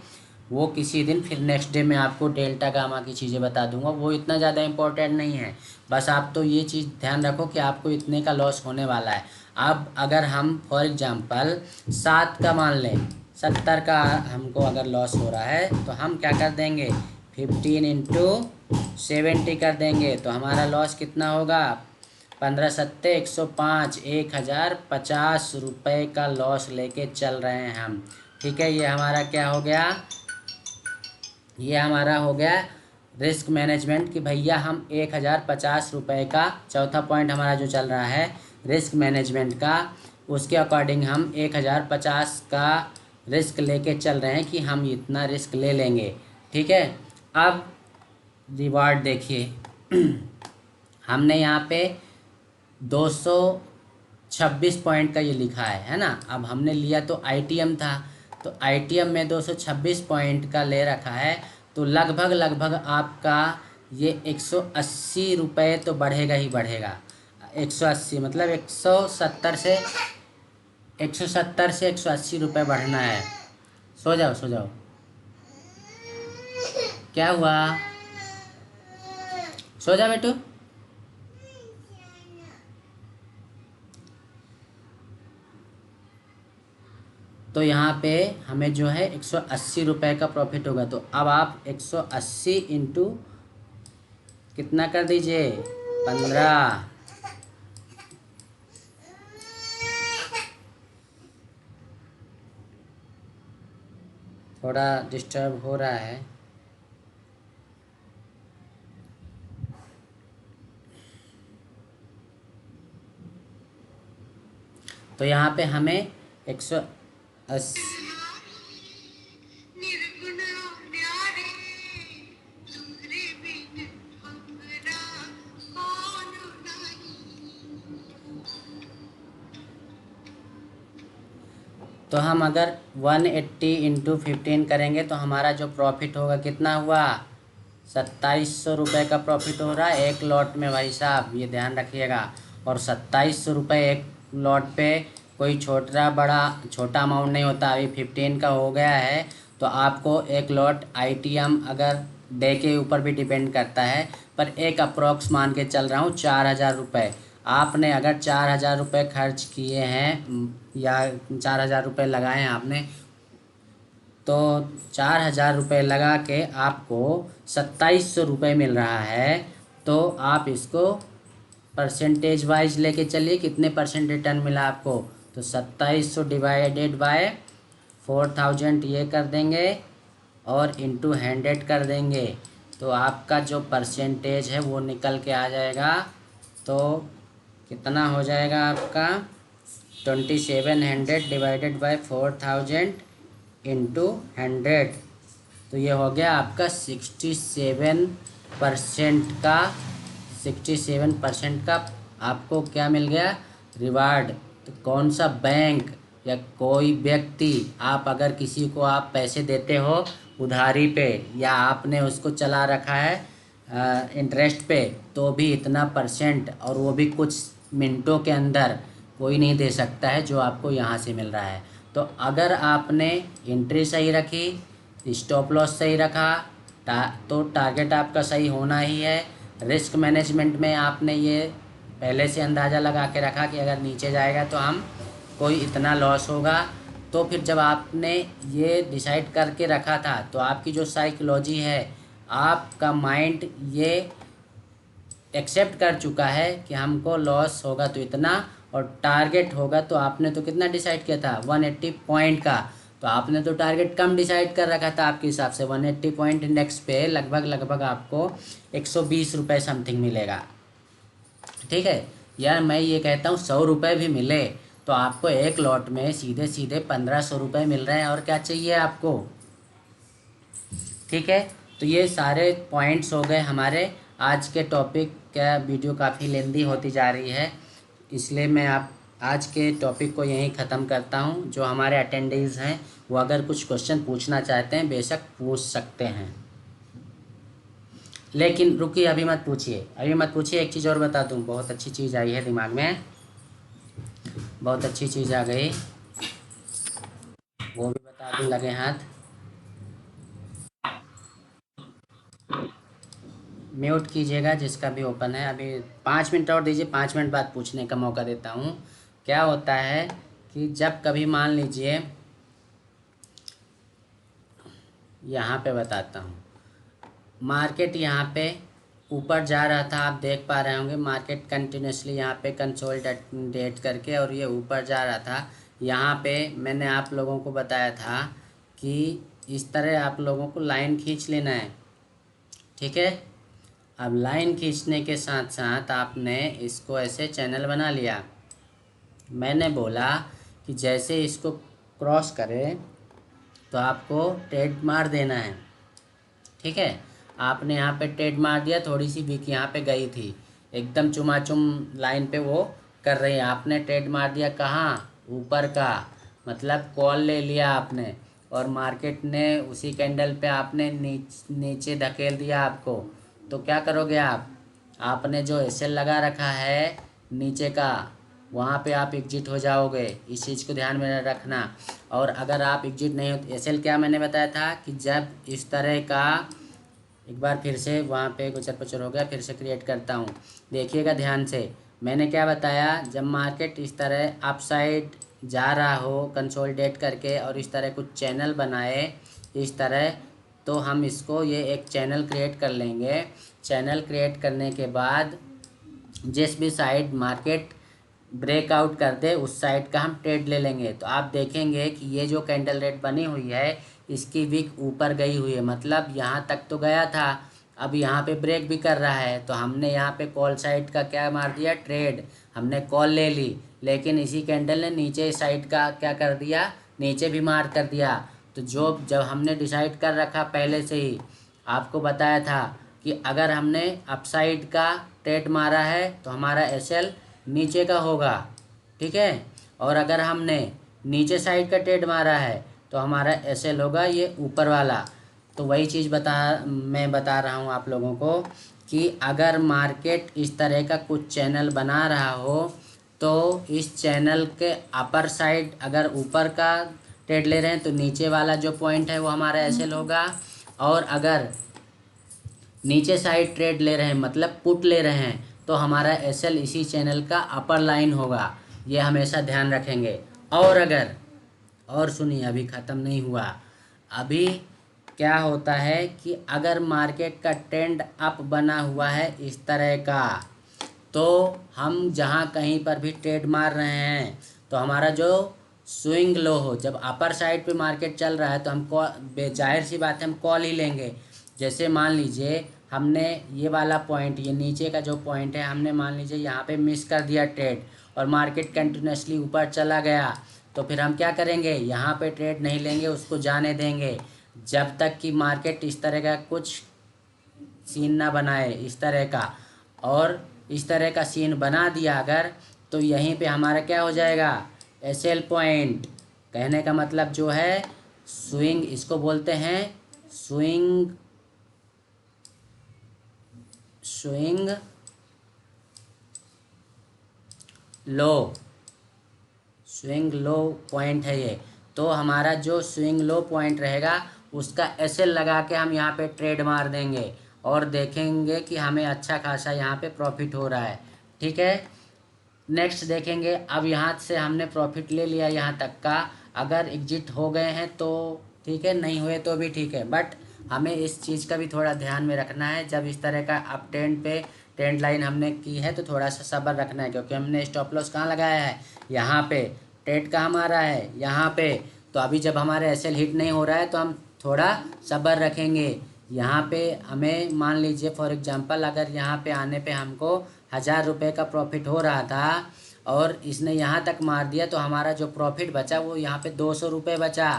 वो किसी दिन फिर नेक्स्ट डे मैं आपको डेल्टा गामा की चीज़ें बता दूंगा, वो इतना ज़्यादा इम्पोर्टेंट नहीं है। बस आप तो ये चीज़ ध्यान रखो कि आपको इतने का लॉस होने वाला है। अब अगर हम फॉर एग्ज़ाम्पल 7 का मान लें, 70 का हमको अगर लॉस हो रहा है तो हम क्या कर देंगे, 15 इंटू 70 कर देंगे, तो हमारा लॉस कितना होगा, 15 सत्ते 105, 1050 रुपये का लॉस लेके चल रहे हैं हम। ठीक है, ये हमारा क्या हो गया, ये हमारा हो गया रिस्क मैनेजमेंट कि भैया हम 1050 रुपये का, चौथा पॉइंट हमारा जो चल रहा है रिस्क मैनेजमेंट का, उसके अकॉर्डिंग हम 1050 का रिस्क लेके चल रहे हैं कि हम इतना रिस्क ले लेंगे। ठीक है, अब रिवार्ड देखिए हमने यहाँ पे 226 पॉइंट का ये लिखा है ना। अब हमने लिया तो आईटीएम था, तो आईटीएम में 226 पॉइंट का ले रखा है, तो लगभग आपका ये 180 रुपये तो बढ़ेगा ही बढ़ेगा। 180 मतलब 170 से 180 रुपये बढ़ना है। सो जाओ सो जाओ, क्या हुआ, सो जा बेटू। तो यहाँ पे हमें जो है 180 रुपये का प्रॉफिट होगा। तो अब आप 180 इंटू कितना कर दीजिए, 15। थोड़ा डिस्टर्ब हो रहा है। तो यहाँ पे हमें 180 तो हम अगर 180 इंटू 15 करेंगे तो हमारा जो प्रॉफिट होगा कितना हुआ, 2700 रुपये का प्रॉफिट हो रहा है एक लॉट में भाई साहब, ये ध्यान रखिएगा। और 2700 रुपये एक लॉट पे कोई छोटा अमाउंट नहीं होता। अभी 15 का हो गया है तो आपको एक लॉट आईटीएम अगर डे के ऊपर भी डिपेंड करता है, पर एक अप्रॉक्स मान के चल रहा हूँ 4000 रुपये। आपने अगर 4000 रुपये खर्च किए हैं या 4000 रुपये लगाए हैं आपने, तो 4000 रुपये लगा के आपको 2700 रुपये मिल रहा है। तो आप इसको परसेंटेज वाइज लेके चलिए, कितने परसेंट रिटर्न मिला आपको, तो 2700 डिवाइडेड बाय 4000 ये कर देंगे और इंटू 100 कर देंगे, तो आपका जो परसेंटेज है वो निकल के आ जाएगा। तो कितना हो जाएगा आपका, 2700 डिवाइडेड बाय 4000 इंटू 100, तो ये हो गया आपका 67% का आपको क्या मिल गया, रिवार्ड। तो कौन सा बैंक या कोई व्यक्ति, आप अगर किसी को आप पैसे देते हो उधारी पे या आपने उसको चला रखा है इंटरेस्ट पे, तो भी इतना परसेंट, और वो भी कुछ मिनटों के अंदर कोई नहीं दे सकता है जो आपको यहाँ से मिल रहा है। तो अगर आपने एंट्री सही रखी, स्टॉप लॉस सही रखा, तो टारगेट आपका सही होना ही है। रिस्क मैनेजमेंट में आपने ये पहले से अंदाज़ा लगा के रखा कि अगर नीचे जाएगा तो हम कोई इतना लॉस होगा। तो फिर जब आपने ये डिसाइड करके रखा था तो आपकी जो साइकोलॉजी है, आपका माइंड ये एक्सेप्ट कर चुका है कि हमको लॉस होगा तो इतना, और टारगेट होगा तो आपने तो कितना डिसाइड किया था, 180 पॉइंट का। तो आपने तो टारगेट कम डिसाइड कर रखा था आपके हिसाब से, 180 पॉइंट इंडेक्स पे लगभग आपको 120 रुपये समथिंग मिलेगा। ठीक है यार, मैं ये कहता हूँ 100 रुपये भी मिले तो आपको एक लॉट में सीधे सीधे 1500 रुपये मिल रहे हैं, और क्या चाहिए आपको। ठीक है, तो ये सारे पॉइंट्स हो गए हमारे आज के टॉपिक। क्या वीडियो काफ़ी लेंदी होती जा रही है, इसलिए मैं आप आज के टॉपिक को यहीं ख़त्म करता हूँ। जो हमारे अटेंडेंस हैं वो अगर कुछ क्वेश्चन पूछना चाहते हैं बेशक पूछ सकते हैं। लेकिन रुकिए, अभी मत पूछिए, अभी मत पूछिए, एक चीज़ और बता दूं, बहुत अच्छी चीज़ आई है दिमाग में, बहुत अच्छी चीज़ आ गई, वो भी बता दूं, लगे हाथ। म्यूट कीजिएगा जिसका भी ओपन है, अभी 5 मिनट और दीजिए, 5 मिनट बाद पूछने का मौका देता हूँ। क्या होता है कि जब कभी मान लीजिए, यहाँ पे बताता हूँ, मार्केट यहाँ पे ऊपर जा रहा था, आप देख पा रहे होंगे, मार्केट कंटिन्यूसली यहाँ पे कंसोलिडेट करके और ये ऊपर जा रहा था। यहाँ पे मैंने आप लोगों को बताया था कि इस तरह आप लोगों को लाइन खींच लेना है, ठीक है। अब लाइन खींचने के साथ साथ आपने इसको ऐसे चैनल बना लिया। मैंने बोला कि जैसे इसको क्रॉस करें तो आपको ट्रेड मार देना है, ठीक है। आपने यहाँ पे ट्रेड मार दिया, थोड़ी सी विक यहाँ पे गई थी, एकदम चुमाचुम लाइन पे वो कर रही है, आपने ट्रेड मार दिया कहाँ, ऊपर का, मतलब कॉल ले लिया आपने, और मार्केट ने उसी कैंडल पे आपने नीचे धकेल दिया आपको। तो क्या करोगे आप, आपने जो एसएल लगा रखा है नीचे का, वहाँ पे आप एग्जिट हो जाओगे, इस चीज़ को ध्यान में रखना। और अगर आप एग्जिट नहीं हो, एसएल क्या मैंने बताया था कि जब इस तरह का, एक बार फिर से वहाँ पे गुचर पचर हो गया, फिर से क्रिएट करता हूँ, देखिएगा ध्यान से। मैंने क्या बताया, जब मार्केट इस तरह अपसाइड जा रहा हो कंसोलिडेट करके और इस तरह कुछ चैनल बनाए इस तरह, तो हम इसको ये एक चैनल क्रिएट कर लेंगे। चैनल क्रिएट करने के बाद जिस भी साइड मार्केट ब्रेकआउट कर दे उस साइड का हम ट्रेड ले लेंगे। तो आप देखेंगे कि ये जो कैंडल रेट बनी हुई है इसकी विक ऊपर गई हुई है, मतलब यहाँ तक तो गया था, अब यहाँ पे ब्रेक भी कर रहा है। तो हमने यहाँ पे कॉल साइड का क्या मार दिया, ट्रेड, हमने कॉल ले ली, लेकिन इसी कैंडल ने नीचे साइड का क्या कर दिया, नीचे भी मार कर दिया। तो जब हमने डिसाइड कर रखा पहले से ही, आपको बताया था कि अगर हमने अपसाइड का ट्रेड मारा है तो हमारा एसएल नीचे का होगा, ठीक है। और अगर हमने नीचे साइड का ट्रेड मारा है तो हमारा एसएल होगा ये ऊपर वाला। तो वही चीज़ मैं बता रहा हूँ आप लोगों को कि अगर मार्केट इस तरह का कुछ चैनल बना रहा हो तो इस चैनल के अपर साइड अगर ऊपर का ट्रेड ले रहे हैं तो नीचे वाला जो पॉइंट है वो हमारा एसएल होगा, और अगर नीचे साइड ट्रेड ले रहे हैं मतलब पुट ले रहे हैं तो हमारा एसएल इसी चैनल का अपर लाइन होगा, ये हमेशा ध्यान रखेंगे। और अगर, और सुनिए अभी ख़त्म नहीं हुआ, अभी क्या होता है कि अगर मार्केट का ट्रेंड अप बना हुआ है इस तरह का, तो हम जहाँ कहीं पर भी ट्रेड मार रहे हैं तो हमारा जो स्विंग लो हो, जब अपर साइड पे मार्केट चल रहा है तो हम जाहिर सी बात है हम कॉल ही लेंगे। जैसे मान लीजिए हमने ये वाला पॉइंट, ये नीचे का जो पॉइंट है, हमने मान लीजिए यहाँ पे मिस कर दिया ट्रेड और मार्केट कंटिन्यूसली ऊपर चला गया, तो फिर हम क्या करेंगे, यहाँ पे ट्रेड नहीं लेंगे, उसको जाने देंगे जब तक कि मार्केट इस तरह का कुछ सीन ना बनाए इस तरह का। और इस तरह का सीन बना दिया अगर, तो यहीं पे हमारा क्या हो जाएगा, एसएल पॉइंट। कहने का मतलब जो है स्विंग, इसको बोलते हैं swing, swing low, swing low point है ये। तो हमारा जो स्विंग लो पॉइंट रहेगा उसका एसएल लगा के हम यहाँ पे ट्रेड मार देंगे और देखेंगे कि हमें अच्छा खासा यहाँ पे प्रॉफिट हो रहा है, ठीक है। नेक्स्ट देखेंगे, अब यहाँ से हमने प्रॉफिट ले लिया यहाँ तक का, अगर एग्जिट हो गए हैं तो ठीक है, नहीं हुए तो भी ठीक है, बट हमें इस चीज़ का भी थोड़ा ध्यान में रखना है। जब इस तरह का अप ट्रेंड पे ट्रेंड लाइन हमने की है तो थोड़ा सा सब्र रखना है, क्योंकि हमने स्टॉप लॉस कहाँ लगाया है, यहाँ पे। ट्रेड कहाँ मारा है, यहाँ पे। तो अभी जब हमारे एसएल हिट नहीं हो रहा है तो हम थोड़ा सब्र रखेंगे। यहाँ पे हमें मान लीजिए फॉर एग्जांपल, अगर यहाँ पे आने पे हमको 1000 रुपये का प्रॉफिट हो रहा था और इसने यहाँ तक मार दिया, तो हमारा जो प्रॉफिट बचा वो यहाँ पे 200 रुपये बचा।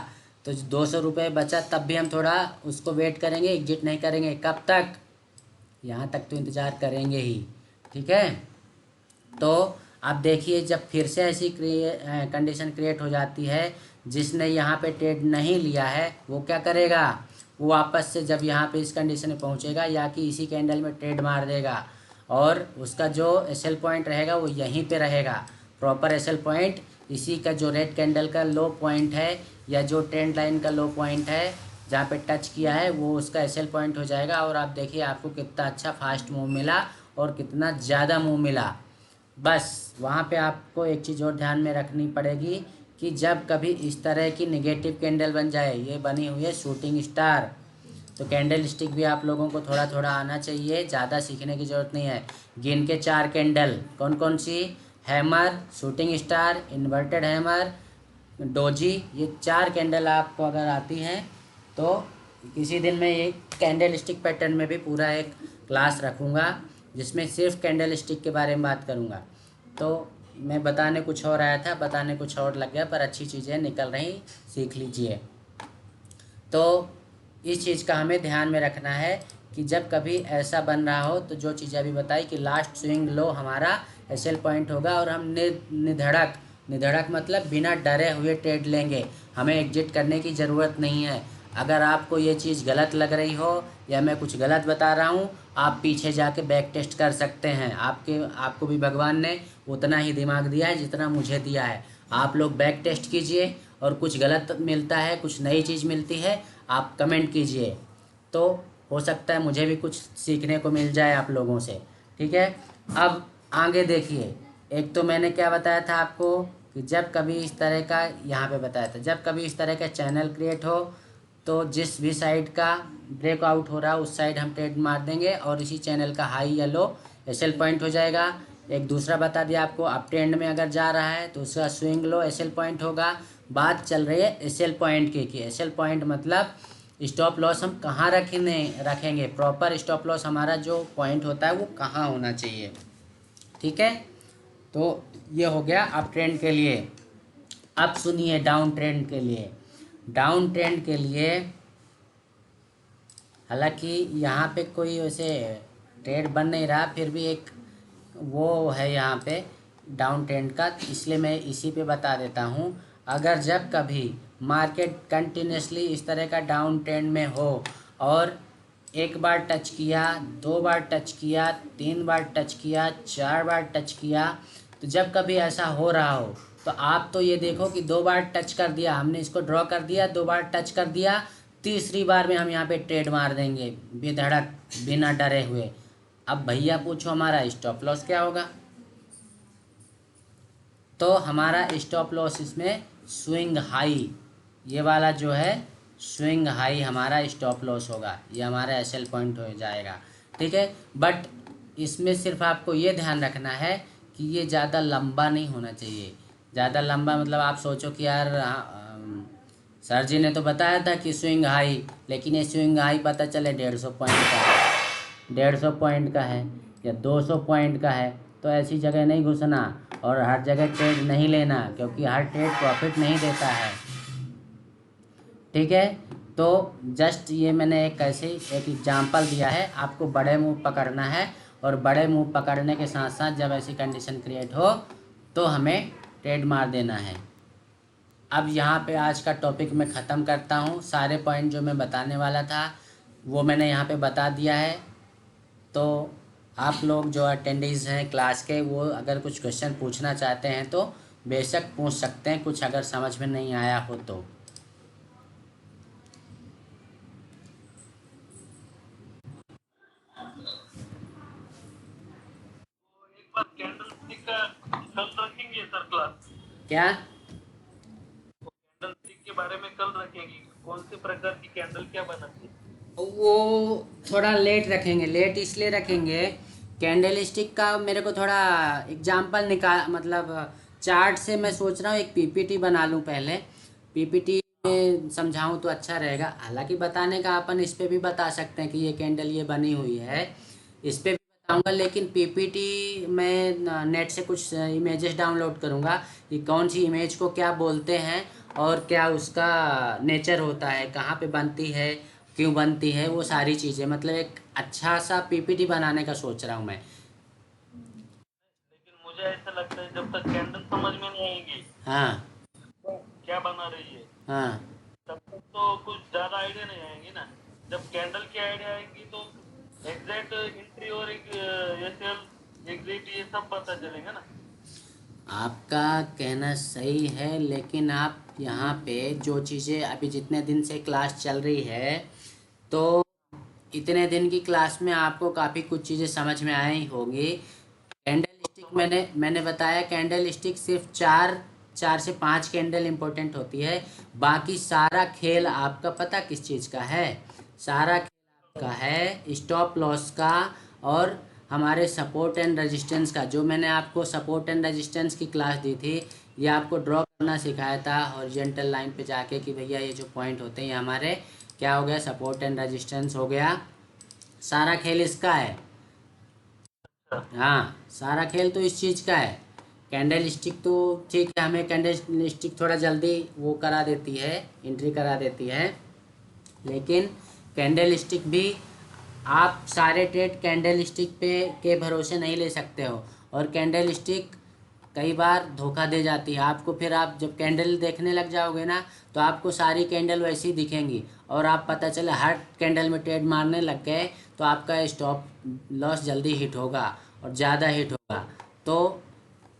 तो 200 रुपये बचा तब भी हम थोड़ा उसको वेट करेंगे, एग्जिट नहीं करेंगे। कब तक, यहाँ तक तो इंतज़ार करेंगे ही, ठीक है। तो अब देखिए, जब फिर से ऐसी कंडीशन क्रिएट हो जाती है, जिसने यहाँ पे ट्रेड नहीं लिया है वो क्या करेगा, वो वापस से जब यहाँ पे इस कंडीशन में पहुँचेगा या कि इसी कैंडल में ट्रेड मार देगा, और उसका जो एसएल पॉइंट रहेगा वो यहीं पे रहेगा, प्रॉपर एसएल पॉइंट। इसी का जो रेड कैंडल का लो पॉइंट है या जो ट्रेंड लाइन का लो पॉइंट है जहाँ पे टच किया है वो उसका एसएल पॉइंट हो जाएगा। और आप देखिए आपको कितना अच्छा फास्ट मूव मिला और कितना ज़्यादा मूव मिला। बस वहाँ पे आपको एक चीज़ और ध्यान में रखनी पड़ेगी कि जब कभी इस तरह की नेगेटिव कैंडल बन जाए, ये बनी हुई है शूटिंग स्टार, तो कैंडल स्टिक भी आप लोगों को थोड़ा थोड़ा आना चाहिए, ज़्यादा सीखने की ज़रूरत नहीं है। गिन के 4 कैंडल कौन कौन सी, hammer, shooting star, inverted hammer, doji, ये 4 कैंडल आपको अगर आती हैं तो किसी दिन मैं ये कैंडल स्टिक पैटर्न में भी पूरा एक क्लास रखूँगा जिसमें सिर्फ कैंडल स्टिक के बारे में बात करूँगा। तो मैं बताने कुछ और आया था, बताने कुछ और लग गया, पर अच्छी चीज़ें निकल रही, सीख लीजिए। तो इस चीज़ का हमें ध्यान में रखना है कि जब कभी ऐसा बन रहा हो तो जो चीज़ अभी बताई कि लास्ट स्विंग लो हमारा एसएल पॉइंट होगा और हम निधड़क, निधड़क मतलब बिना डरे हुए ट्रेड लेंगे, हमें एग्जिट करने की ज़रूरत नहीं है। अगर आपको ये चीज़ गलत लग रही हो या मैं कुछ गलत बता रहा हूँ, आप पीछे जाके बैक टेस्ट कर सकते हैं। आपको भी भगवान ने उतना ही दिमाग दिया है जितना मुझे दिया है। आप लोग बैक टेस्ट कीजिए और कुछ गलत मिलता है, कुछ नई चीज़ मिलती है, आप कमेंट कीजिए, तो हो सकता है मुझे भी कुछ सीखने को मिल जाए आप लोगों से। ठीक है, अब आगे देखिए। एक तो मैंने क्या बताया था आपको कि जब कभी इस तरह का, यहाँ पे बताया था, जब कभी इस तरह का चैनल क्रिएट हो तो जिस भी साइड का ब्रेकआउट हो रहा है उस साइड हम ट्रेड मार देंगे और इसी चैनल का हाई या लो एसएल पॉइंट हो जाएगा। एक दूसरा बता दिया आपको, अप ट्रेंड में अगर जा रहा है तो उसका स्विंग लो एसएल पॉइंट होगा। बात चल रही है एसएल पॉइंट की कि एसएल पॉइंट मतलब स्टॉप लॉस हम कहाँ रखेंगे, प्रॉपर स्टॉप लॉस हमारा जो पॉइंट होता है वो कहाँ होना चाहिए। ठीक है, तो ये हो गया अप ट्रेंड के लिए। अब सुनिए डाउन ट्रेंड के लिए। डाउन ट्रेंड के लिए हालांकि यहाँ पे कोई वैसे ट्रेड बन नहीं रहा, फिर भी एक वो है यहाँ पे डाउन ट्रेंड का, इसलिए मैं इसी पे बता देता हूँ। अगर जब कभी मार्केट कंटिन्यूसली इस तरह का डाउन ट्रेंड में हो और एक बार टच किया, 2 बार टच किया, 3 बार टच किया, 4 बार टच किया, तो जब कभी ऐसा हो रहा हो तो आप तो ये देखो कि 2 बार टच कर दिया, हमने इसको ड्रॉ कर दिया, 2 बार टच कर दिया, तीसरी बार में हम यहाँ पे ट्रेड मार देंगे बेधड़क, बिना डरे हुए। अब भैया पूछो हमारा स्टॉप लॉस क्या होगा? तो हमारा स्टॉप लॉस इसमें स्विंग हाई, ये वाला जो है स्विंग हाई हमारा स्टॉप लॉस होगा, ये हमारा एसएल पॉइंट हो जाएगा। ठीक है, बट इसमें सिर्फ आपको ये ध्यान रखना है कि ये ज़्यादा लंबा नहीं होना चाहिए। ज़्यादा लंबा मतलब आप सोचो कि यार सर जी ने तो बताया था कि स्विंग हाई, लेकिन ये स्विंग हाई पता चले 150 पॉइंट का है, 150 पॉइंट का है या 200 पॉइंट का है, तो ऐसी जगह नहीं घुसना और हर जगह ट्रेड नहीं लेना, क्योंकि हर ट्रेड प्रॉफिट नहीं देता है। ठीक है, तो जस्ट ये मैंने एक एक एग्जांपल दिया है, आपको बड़े मूव पकड़ना है और बड़े मूव पकड़ने के साथ साथ जब ऐसी कंडीशन क्रिएट हो तो हमें ट्रेड मार देना है। अब यहाँ पे आज का टॉपिक मैं ख़त्म करता हूँ। सारे पॉइंट जो मैं बताने वाला था वो मैंने यहाँ पे बता दिया है। तो आप लोग जो अटेंडीज़ हैं क्लास के, वो अगर कुछ क्वेश्चन पूछना चाहते हैं तो बेशक पूछ सकते हैं, कुछ अगर समझ में नहीं आया हो तो। कैंडल स्टिक का कल रखेंगे सर क्लास? क्या? कैंडल स्टिक के बारे में कल रखेंगे, कौन से प्रकार की कैंडल क्या बनाती है? वो थोड़ा लेट रखेंगे, लेट इसलिए रखेंगे, कैंडल स्टिक का मेरे को थोड़ा एग्जाम्पल निकाल, मतलब चार्ट से मैं सोच रहा हूँ एक पीपीटी बना लूँ पहले, पीपीटी में समझाऊँ तो अच्छा रहेगा। हालांकि बताने का अपन इस पे भी बता सकते हैं कि ये कैंडल ये बनी हुई है, इस पे भी बताऊँगा, लेकिन पीपीटी मैं नेट से कुछ इमेजेस डाउनलोड करूँगा कि कौन सी इमेज को क्या बोलते हैं और क्या उसका नेचर होता है, कहाँ पे बनती है, क्यों बनती है, वो सारी चीज़ें, मतलब एक अच्छा सा पीपीटी बनाने का सोच रहा हूँ मैं। लेकिन मुझे ऐसा लगता है जब तक कैंडल समझ में नहीं आएगी हाँ क्या बना रही है, हाँ, तब तक तो कुछ ज्यादा आइडिया नहीं आएंगी ना। जब कैंडल की आइडिया आएंगी तो एग्जैक्ट एंट्री और एसएल एग्जिट ये सब पता चलेगा ना। आपका कहना सही है, लेकिन आप यहाँ पे जो चीज़ें अभी जितने दिन से क्लास चल रही है, तो इतने दिन की क्लास में आपको काफ़ी कुछ चीज़ें समझ में आई होंगी। कैंडल स्टिक मैंने बताया, कैंडल स्टिक सिर्फ चार चार से पाँच कैंडल इम्पोर्टेंट होती है। बाकी सारा खेल आपका पता किस चीज़ का है? सारा खेल आपका है स्टॉप लॉस का और हमारे सपोर्ट एंड रेजिस्टेंस का। जो मैंने आपको सपोर्ट एंड रेजिस्टेंस की क्लास दी थी, ये आपको ड्रॉ करना सिखाया था हॉरिजॉन्टल लाइन पे जाके कि भैया ये जो पॉइंट होते हैं ये हमारे क्या हो गया, सपोर्ट एंड रेजिस्टेंस हो गया। सारा खेल इसका है। हाँ, सारा खेल तो इस चीज़ का है। कैंडल स्टिक तो ठीक है, हमें कैंडल स्टिक थोड़ा जल्दी वो करा देती है, एंट्री करा देती है, लेकिन कैंडल स्टिक भी आप सारे ट्रेड कैंडल स्टिक पे के भरोसे नहीं ले सकते हो। और कैंडल स्टिक कई बार धोखा दे जाती है आपको। फिर आप जब कैंडल देखने लग जाओगे ना, तो आपको सारी कैंडल वैसी दिखेंगी और आप पता चले हर कैंडल में ट्रेड मारने लग गए, तो आपका स्टॉप लॉस जल्दी हिट होगा और ज़्यादा हिट होगा। तो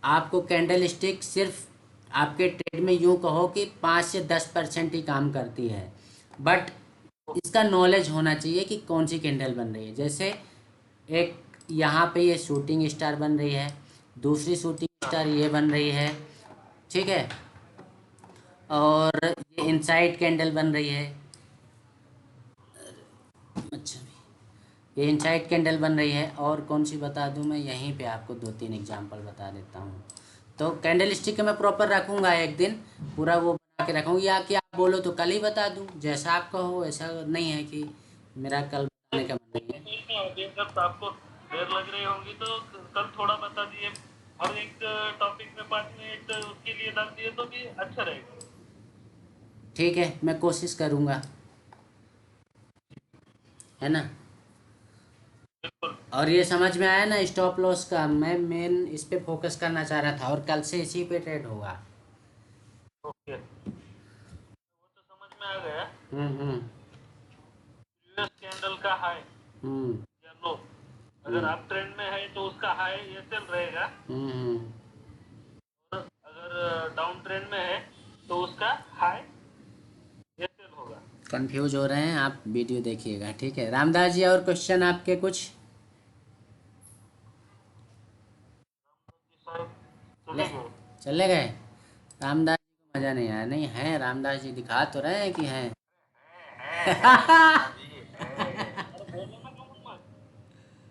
आपको कैंडल स्टिक सिर्फ आपके ट्रेड में यूँ कहो कि 5 से 10% ही काम करती है, बट इसका नॉलेज होना चाहिए कि कौन सी कैंडल बन रही है। जैसे एक यहाँ पे ये शूटिंग स्टार बन रही है, दूसरी शूटिंग स्टार ये बन रही है, ठीक है, और ये इनसाइड कैंडल बन रही है। अच्छा, ये इनसाइड कैंडल बन रही है। और कौन सी बता दूं मैं, यहीं पे आपको 2-3 एग्जांपल बता देता हूँ। तो कैंडल स्टिक मैं प्रॉपर रखूँगा, एक दिन पूरा वो बना के रखूँगा, या कि आप बोलो तो कल ही बता दूँ, जैसा आपका हो। ऐसा नहीं है कि मेरा कल बताने का मन नहीं है। अगर आपको देर लग रही होंगी तो कल थोड़ा बता दिए, हर एक टॉपिक में 5 मिनट उसके लिए डाल दिए तो भी अच्छा रहेगा। ठीक है, मैं कोशिश करूँगा, है ना। बिल्कुल। और ये समझ में आया ना स्टॉप लॉस का, मैं मेन इस पे फोकस करना चाह रहा था और कल से इसी पे ट्रेड होगा। ओके, वो तो समझ में आ गया। हम्म। यूएस कैंडल का हाई हम्म। या लो, अगर हम्म। आप ट्रेंड में है तो उसका हाई एसएल रहेगा, हम्म। और अगर डाउन ट्रेंड में है तो उसका हाई एसएल होगा। कंफ्यूज हो रहे हैं आप, वीडियो देखिएगा, ठीक है। रामदास जी, और क्वेश्चन आपके कुछ? शायद ले, चले गए। चले गए। रामदास जी को मज़ा नहीं आया? नहीं है, रामदास जी दिखा तो रहे हैं कि हैं।